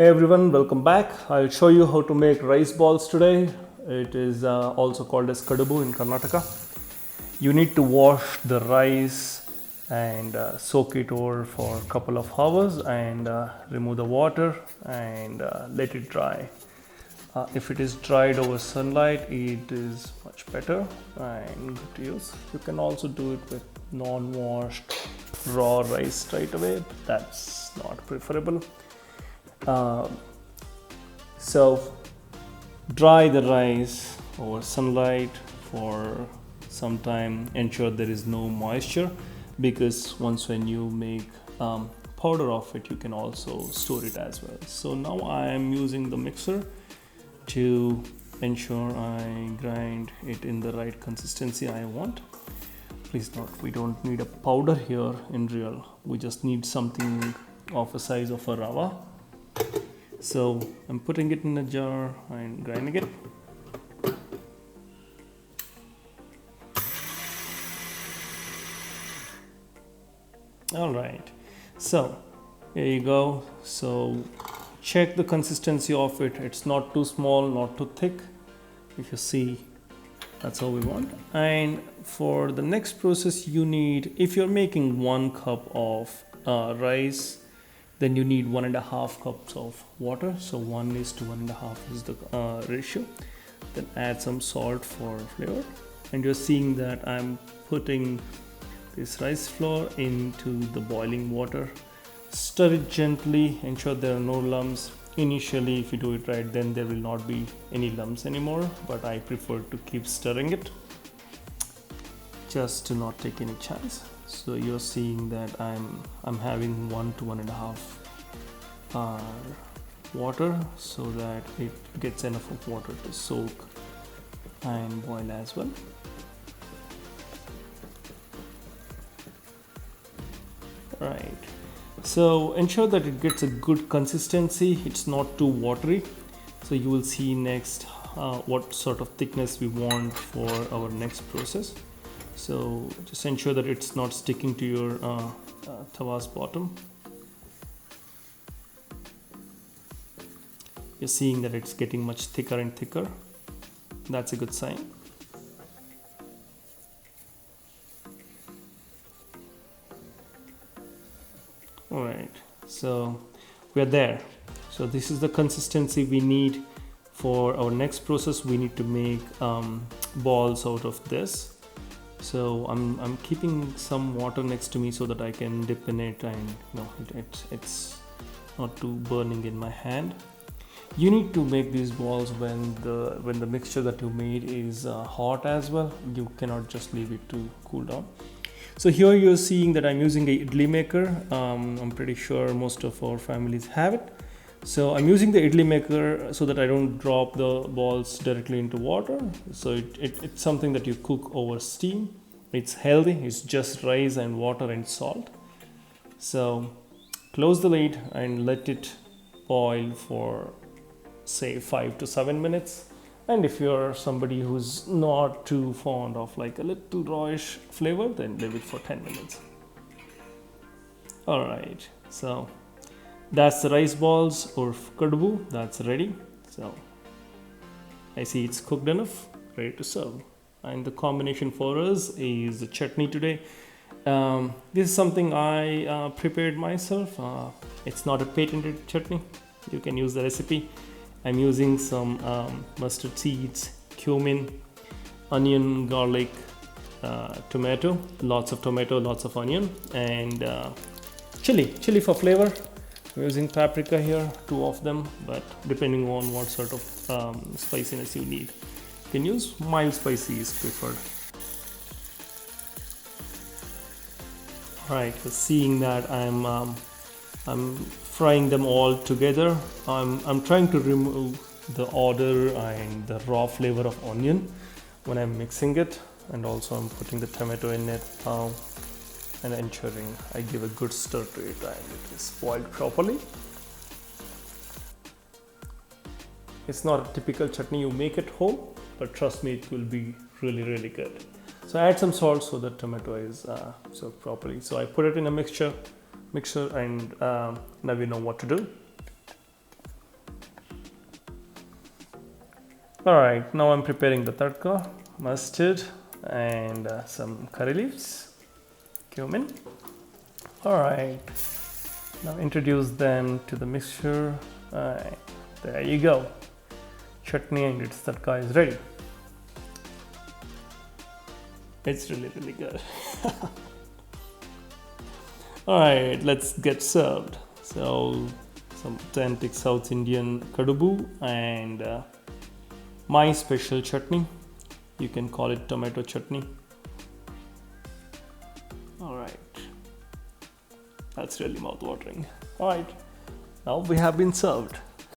Hey everyone, welcome back. I'll show you how to make rice balls today. It is also called as Kadubu in Karnataka. You need to wash the rice and soak it over for a couple of hours and remove the water and let it dry. If it is dried over sunlight, it is much better and good to use. You can also do it with non-washed raw rice straight away. That's not preferable. So dry the rice over sunlight for some time. Ensure there is no moisture, because once when you make powder of it, you can also store it as well. So now I am using the mixer to ensure I grind it in the right consistency I want. Please note, we don't need a powder here in real. We just need something of a size of a rava. So I'm putting it in a jar and grinding it. All right, so here you go. So check the consistency of it. It's not too small, not too thick. If you see, that's all we want. And for the next process, you need, if you're making 1 cup of rice, then you need 1.5 cups of water. So 1:1.5 is the ratio. Then add some salt for flavor. And you're seeing that I'm putting this rice flour into the boiling water. Stir it gently, ensure there are no lumps. Initially, if you do it right, then there will not be any lumps anymore, but I prefer to keep stirring it just to not take any chance. So you're seeing that I'm having 1 to 1.5 water, so that it gets enough of water to soak and boil as well. Right, so ensure that it gets a good consistency. It's not too watery. So you will see next what sort of thickness we want for our next process. So just ensure that it's not sticking to your tawa's bottom. You're seeing that it's getting much thicker and thicker. That's a good sign. All right, so we're there. So this is the consistency we need for our next process. We need to make balls out of this. So I'm keeping some water next to me so that I can dip in it, and it's not too burning in my hand. You need to make these balls when the mixture that you made is hot as well. You cannot just leave it to cool down. So here you're seeing that I'm using a idli maker. I'm pretty sure most of our families have it. So I'm using the idli maker so that I don't drop the balls directly into water. So it's something that you cook over steam. It's healthy. It's just rice and water and salt. So close the lid and let it boil for say 5 to 7 minutes. And if you're somebody who's not too fond of like a little rawish flavor, then leave it for 10 minutes. All right, so that's the rice balls or kadubu. That's ready. So I see it's cooked enough, ready to serve. And the combination for us is the chutney today. This is something I prepared myself. It's not a patented chutney. You can use the recipe. I'm using some mustard seeds, cumin, onion, garlic, tomato, lots of onion, and chili for flavor. I'm using paprika here, 2 of them, but depending on what sort of spiciness you need. You can use mild spicy is preferred. Right, seeing that I'm frying them all together. I'm trying to remove the odor and the raw flavor of onion when I'm mixing it, and also I'm putting the tomato in it and ensuring I give a good stir to it and it is boiled properly. It's not a typical chutney you make at home, but trust me, it will be really good. So I add some salt so the tomato is soaked properly. So I put it in a mixer and now you know what to do. Alright, now I'm preparing the tadka, mustard and some curry leaves, cumin. Alright, now introduce them to the mixture. There you go. Chutney and its tadka is ready. It's really good. Alright, let's get served. So, some authentic South Indian kadubu and my special chutney. You can call it tomato chutney. Alright, that's really mouth-watering. Alright, now we have been served.